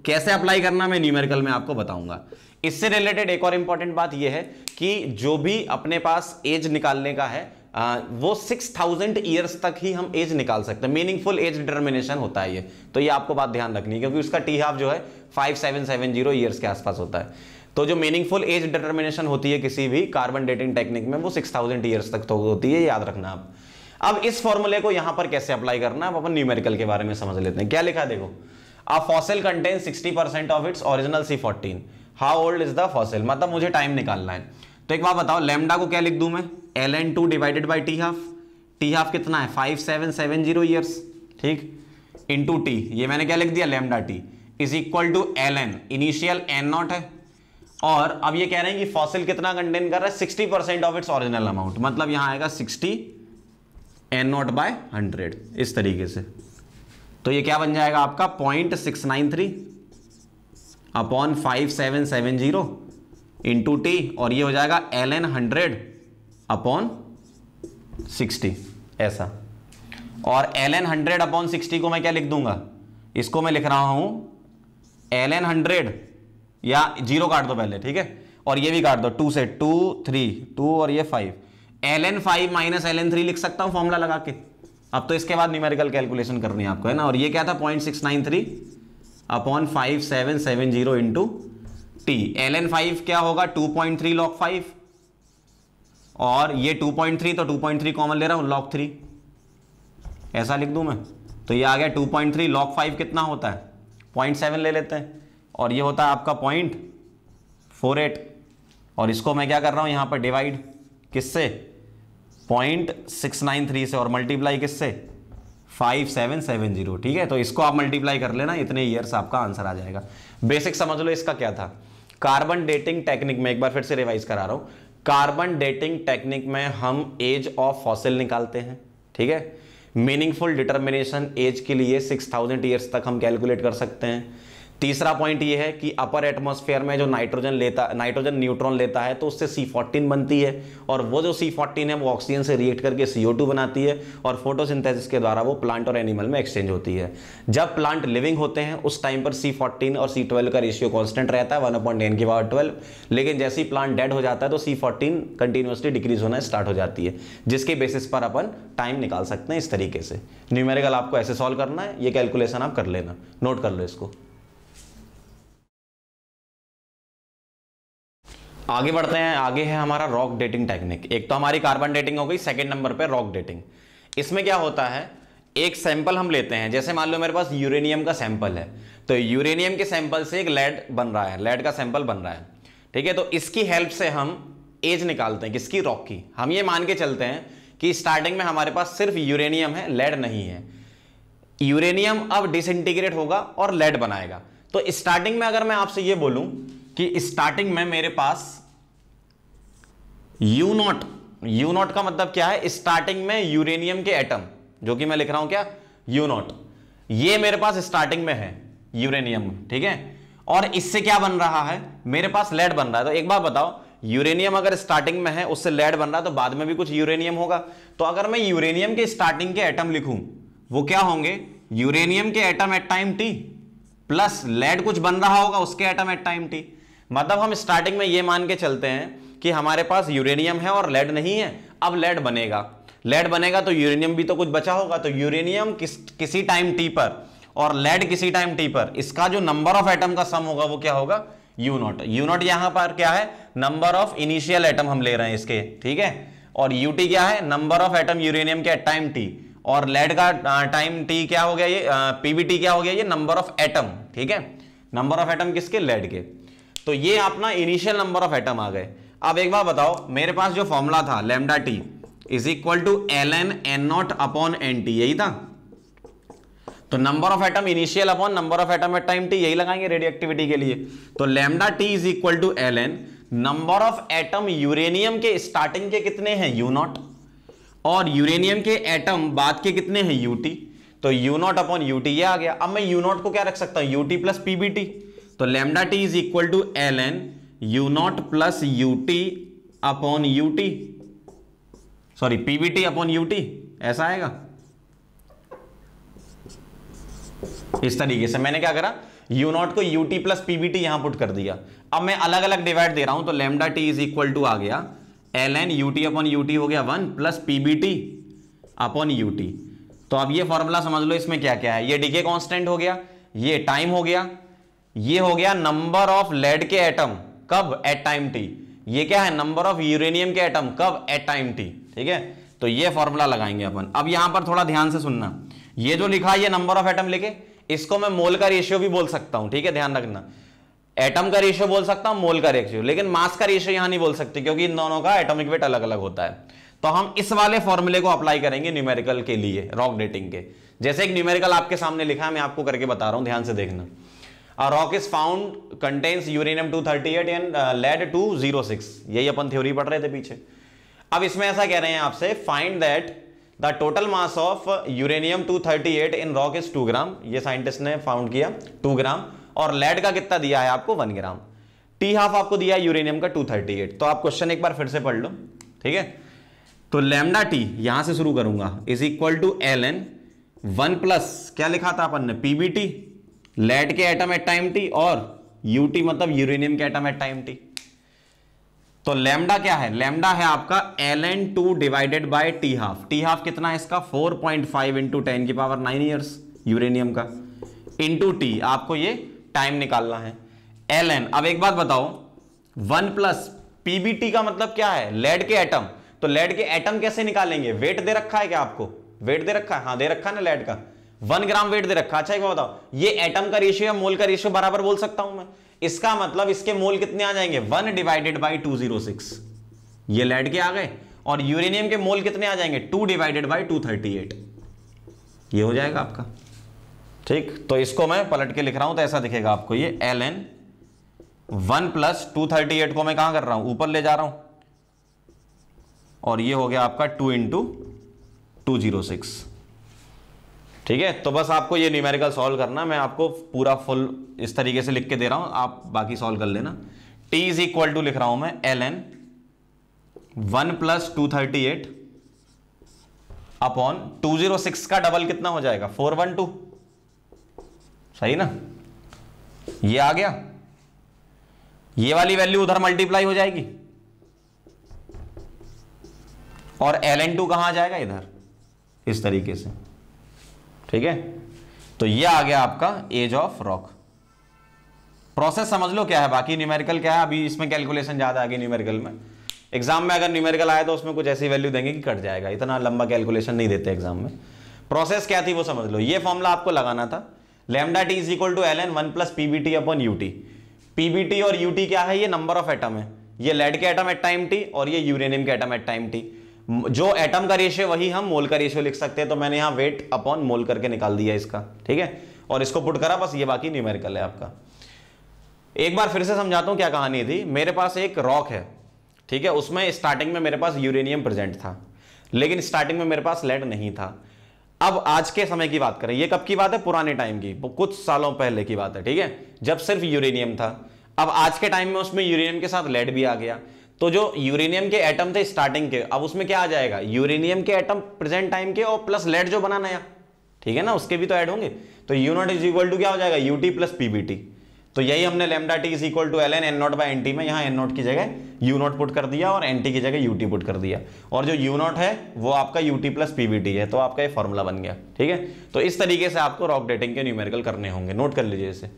कैसे अप्लाई करना मैं न्यूमेरिकल में आपको बताऊंगा। इससे रिलेटेड एक और इंपॉर्टेंट बात यह है कि जो भी अपने पास एज निकालने का है वो 6000 ईयर्स तक ही हम एज निकाल सकते हैं। मीनिंगफुल एज डिटर्मिनेशन होता है ये, तो ये आपको बात ध्यान रखनी है, क्योंकि उसका T-half जो है 5770 ईयर्स के आसपास होता है। तो जो मीनिंगफुल एज डिटर्मिनेशन होती है किसी भी कार्बन डेटिंग टेक्निक में वो 6000 ईयर्स तक तो होती है, याद रखना आप। अब इस फॉर्मूले को यहां पर कैसे अप्लाई करना है, अब अपन न्यूमेरिकल के बारे में समझ लेते हैं। क्या लिखा है देखो, a fossil contains 60% of its original C14, how old is the fossil, मतलब मुझे टाइम निकालना है। तो एक बात बताओ, लैम्डा को क्या लिख दूं मैं, ln2 divided by T-half, T-half कितना है 5770 ईयर्स, ठीक, इंटू T, ये मैंने क्या लिख दिया λT is equal to ln, initial n0 है, और अब ये कह रहे हैं कि फॉसिल कितना कंटेन कर रहा है 60% ऑफ इट्स ओरिजिनल अमाउंट, मतलब यहां आएगा 60 n0/100 इस तरीके से। तो ये क्या बन जाएगा आपका 0.693 अपॉन 5770 इंटू T, और ये हो जाएगा ln 100/60 ऐसा। और ln 100/60 को मैं क्या लिख दूंगा, इसको मैं लिख रहा हूं ln 100, या 0 काट दो पहले, ठीक है, और ये भी काट दो, 2 से 2 3 2 और ये 5, ln 5 माइनस ln 3 लिख सकता हूं फॉर्मूला लगा के। अब तो इसके बाद न्यूमेरिकल कैलकुलेशन करनी है आपको, है ना। और ये क्या था 0.693 अपॉन 5770 इंटू T, ln 5 क्या होगा 2.3 log 5, और ये 2.3 तो 2.3 कॉमन ले रहा हूं log 3, ऐसा लिख दूं मैं। तो ये आ गया 2.3 log 5 कितना होता है 0.7 ले लेते हैं, और ये होता है आपका 0.48, और इसको मैं क्या कर रहा हूं यहां पर डिवाइड किससे 0.693 से, और मल्टीप्लाई किससे 5770, ठीक है। तो इसको आप मल्टीप्लाई कर लेना, इतने ईयर्स आपका आंसर आ जाएगा। बेसिक समझ लो इसका क्या था। कार्बन डेटिंग टेक्निक में एक बार फिर से रिवाइज करा रहा हूं, कार्बन डेटिंग टेक्निक में हम एज ऑफ फॉसिल निकालते हैं, ठीक है। मीनिंगफुल डिटर्मिनेशन एज के लिए 6000 ईयर्स तक हम कैलकुलेट कर सकते हैं। तीसरा पॉइंट ये है कि अपर एटमॉस्फेयर में जो नाइट्रोजन न्यूट्रॉन लेता है तो उससे C14 बनती है, और वो जो C14 है वो ऑक्सीजन से रिएक्ट करके CO2 बनाती है, और फोटोसिंथेसिस के द्वारा वो प्लांट और एनिमल में एक्सचेंज होती है। जब प्लांट लिविंग होते हैं उस टाइम पर C14 और C12 का रेशियो कांस्टेंट रहता है 1/10⁻12, लेकिन जैसे ही प्लांट डेड हो जाता है तो C14 कंटिन्यूसली डिक्रीज होना स्टार्ट हो जाती है, जिसके बेसिस पर अपन टाइम निकाल सकते हैं इस तरीके से। न्यूमेरिकल आपको ऐसे सॉल्व करना है, ये कैलकुलेशन आप कर लेना, नोट कर लो इसको। आगे बढ़ते हैं। आगे है हमारा रॉक डेटिंग टेक्निक। एक तो हमारी कार्बन डेटिंग हो गई, सेकंड नंबर पे रॉक डेटिंग। इसमें क्या होता है, एक सैंपल हम लेते हैं, जैसे मान लो मेरे पास यूरेनियम का सैंपल है, तो यूरेनियम के सैंपल से एक लेड बन रहा है, लेड का सैंपल बन रहा है, ठीक है। तो इसकी हेल्प से हम एज निकालते हैं, किसकी, रॉक की। हम ये मान के चलते हैं कि स्टार्टिंग में हमारे पास सिर्फ यूरेनियम है, लेड नहीं है। यूरेनियम अब डिसइंटीग्रेट होगा और लेड बनाएगा। तो स्टार्टिंग में अगर मैं आपसे ये बोलूं कि स्टार्टिंग में मेरे पास U0 का मतलब क्या है, स्टार्टिंग में यूरेनियम के एटम, जो कि मैं लिख रहा हूं क्या, U0, ये मेरे पास स्टार्टिंग में है यूरेनियम, ठीक है। और इससे क्या बन रहा है, मेरे पास लेड बन रहा है। तो एक बात बताओ, यूरेनियम अगर स्टार्टिंग में है, उससे लेड बन रहा है, तो बाद में भी कुछ यूरेनियम होगा। तो अगर मैं यूरेनियम के स्टार्टिंग के एटम लिखूं, वो क्या होंगे, यूरेनियम के atom at time t plus lead कुछ बन रहा होगा उसके एटम एट टाइम t। मतलब हम स्टार्टिंग में ये मान के चलते हैं कि हमारे पास यूरेनियम है और लेड नहीं है। अब लेड बनेगा तो यूरेनियम भी तो कुछ बचा होगा। तो यूरेनियम किसी टाइम t पर और लेड किसी टाइम t पर, इसका जो नंबर ऑफ एटम का सम होगा वो क्या होगा, U0 यहां पर क्या है, नंबर ऑफ इनिशियल एटम हम ले रहे हैं इसके, ठीक है। और UT क्या है, नंबर ऑफ एटम यूरेनियम के टाइम t, और लेड का टाइम t क्या हो गया, ये PBT क्या हो गया, ये नंबर ऑफ एटम, ठीक है। नंबर ऑफ एटम किसके, लेड के। तो ये अपना इनिशियल नंबर ऑफ एटम आ गए। अब एक बार बताओ, मेरे पास जो फॉर्मूला था lambda t is equal to ln n0 upon nt, यही था। तो number of atom initial upon number of atom at time t, यही लगाएंगे रेडियोएक्टिविटी के लिए। तो lambda t is equal to ln number of atom uranium के starting के कितने हैं, U0, और यूरेनियम के एटम बाद के कितने हैं, UT। तो U0 अपॉन UT ये आ गया। अब मैं U0 को क्या रख सकता हूं, UT प्लस PBT। तो lambda t is equal to ln U0 plus UT upon UT, sorry PBT upon UT, ऐसा आएगा। इस तरीके से मैंने क्या करा, U0 को UT प्लस PBT यहां पुट कर दिया। अब मैं अलग अलग डिवाइड दे रहा हूं, तो lambda t is equal to आ गया ln UT अपॉन UT हो गया 1 प्लस PBT अपॉन UT। तो अब ये फॉर्मूला समझ लो, इसमें क्या क्या है, ये डीके कांस्टेंट हो गया, ये टाइम हो गया, ये हो गया नंबर ऑफ लेड के एटम कब, एट टाइम t, ये क्या है, नंबर ऑफ यूरेनियम के एटम कब, एट टाइम t, ठीक है। तो ये फॉर्मूला लगाएंगे अपन। अब यहां पर थोड़ा ध्यान से सुनना, ये जो लिखा है ये नंबर ऑफ एटम लिखे, इसको मैं मोल का रेशियो भी बोल सकता हूं, ठीक है, ध्यान रखना। एटम का रेशियो बोल सकता हूं, मोल का रेशियो, लेकिन मास का रेशियो यहां नहीं बोल सकते, क्योंकि इन दोनों का एटॉमिक वेट अलग अलग होता है। तो हम इस वाले फॉर्मूले को अप्लाई करेंगे न्यूमेरिकल के लिए, रॉक डेटिंग के। जैसे एक न्यूमेरिकल आपके सामने लिखा है, मैं आपको करके बता रहा हूं, ध्यान से देखना। A rock is found contains uranium 238 and lead 206, यही अपन थ्योरी पढ़ रहे थे पीछे। अब इसमें ऐसा कह रहे हैं आपसे, find that the total mass of uranium 238 in rock is 2 ग्राम, ये साइंटिस्ट ने फाउंड किया 2 ग्राम, और लेड का कितना दिया है आपको, 1 ग्राम। T हाफ आपको दिया है यूरेनियम का 238। तो आप क्वेश्चन एक बार फिर से पढ़ लो, ठीक है। तो लैम्डा t यहां से शुरू करूंगा, is equal to ln 1 plus क्या लिखा था अपन ने, PBT, लेड के एटम एट टाइम t, और UT मतलब यूरेनियम के एटम एट टाइम t। तो लैम्डा क्या है, लैम्डा है आपका ln 2 divided by t half. t half कितना है इसका, 4.5 इंटू 10 की पावर 9 ईयर्स यूरेनियम का, इंटू t, आपको ये टाइम निकालना है ln। अब एक बात बताओ, 1 प्लस PBT का मतलब क्या है, लेड के एटम। तो लेड के एटम कैसे निकालेंगे, वेट दे रखा है क्या आपको, वेट दे रखा है, हाँ दे रखा है ना लेड का, 1 ग्राम वेट दे रखा। अच्छा एक बात बताओ, ये एटम का रेशियो या मोल का रेशियो बराबर बोल सकता हूं मैं। इसका मतलब इसके मोल कितने आ जाएंगे, 1 डिवाइडेड बाई 206, ये लेड के आ गए। और यूरेनियम के मोल कितने आ जाएंगे, 2 डिवाइडेड बाई 238, ये हो जाएगा आपका, ठीक। तो इसको मैं पलट के लिख रहा हूं, तो ऐसा दिखेगा आपको, ये ln 1 प्लस 238 को मैं कहां कर रहा हूं, ऊपर ले जा रहा हूं, और ये हो गया आपका 2 इंटू 206। ठीक है, तो बस आपको ये न्यूमेरिकल सॉल्व करना, मैं आपको पूरा फुल इस तरीके से लिख के दे रहा हूं, आप बाकी सॉल्व कर लेना। t इज इक्वल टू लिख रहा हूं मैं ln 1 + 238 अपॉन 206 का डबल कितना हो जाएगा 412, सही ना, ये आ गया, ये वाली वैल्यू उधर मल्टीप्लाई हो जाएगी और ln2 कहां आ जाएगा इधर, इस तरीके से, ठीक है। तो ये आ गया आपका एज ऑफ रॉक। प्रोसेस समझ लो क्या है, बाकी न्यूमेरिकल क्या है, अभी इसमें कैलकुलेशन ज्यादा आगे न्यूमेरिकल में। एग्जाम में अगर न्यूमेरिकल आए तो उसमें कुछ ऐसी वैल्यू देंगे कि कट जाएगा, इतना लंबा कैलकुलेशन नहीं देते एग्जाम में। प्रोसेस क्या थी वो समझ लो, ये फॉर्मूला आपको लगाना था, lambda T is equal to ln 1 + pbt upon ut। pbt और ut क्या है, ये नंबर ऑफ एटम है, ये लेड के एटम एट टाइम t और ये यूरेनियम के एटम एट टाइम t। जो एटम का रेशियो वही हम मोल का रेशियो लिख सकते हैं, तो मैंने यहां वेट अपॉन मोल करके निकाल दिया इसका, ठीक है, और इसको पुट करा, बस ये बाकी न्यूमेरिकल है आपका। एक बार फिर से समझाता हूं क्या कहानी थी। मेरे पास एक रॉक है, ठीक है, उसमें स्टार्टिंग में मेरे पास यूरेनियम प्रेजेंट था, लेकिन स्टार्टिंग में मेरे पास लेड नहीं था। अब आज के समय की बात करें, ये कब की बात है, पुराने टाइम की, कुछ सालों पहले की बात है, ठीक है, जब सिर्फ यूरेनियम था। अब आज के टाइम में उसमें यूरेनियम के साथ लेड भी आ गया, तो जो यूरेनियम के एटम थे स्टार्टिंग के, अब उसमें क्या आ जाएगा, यूरेनियम के एटम प्रेजेंट टाइम के और प्लस लेड जो बना नया, ठीक है ना, उसके भी तो ऐड होंगे। तो u0 इज इक्वल टू क्या हो जाएगा, ut + pbt। तो यही हमने lambda t is equal to ln n0/nt में यहाँ n0 की जगह u0 पुट कर दिया और nt की जगह ut पुट कर दिया, और जो u0 है वो आपका ut + pbt है, तो आपका ये फॉर्मूला बन गया, ठीक है। तो इस तरीके से आपको रॉक डेटिंग के न्यूमेरिकल करने होंगे, नोट कर लीजिए इसे।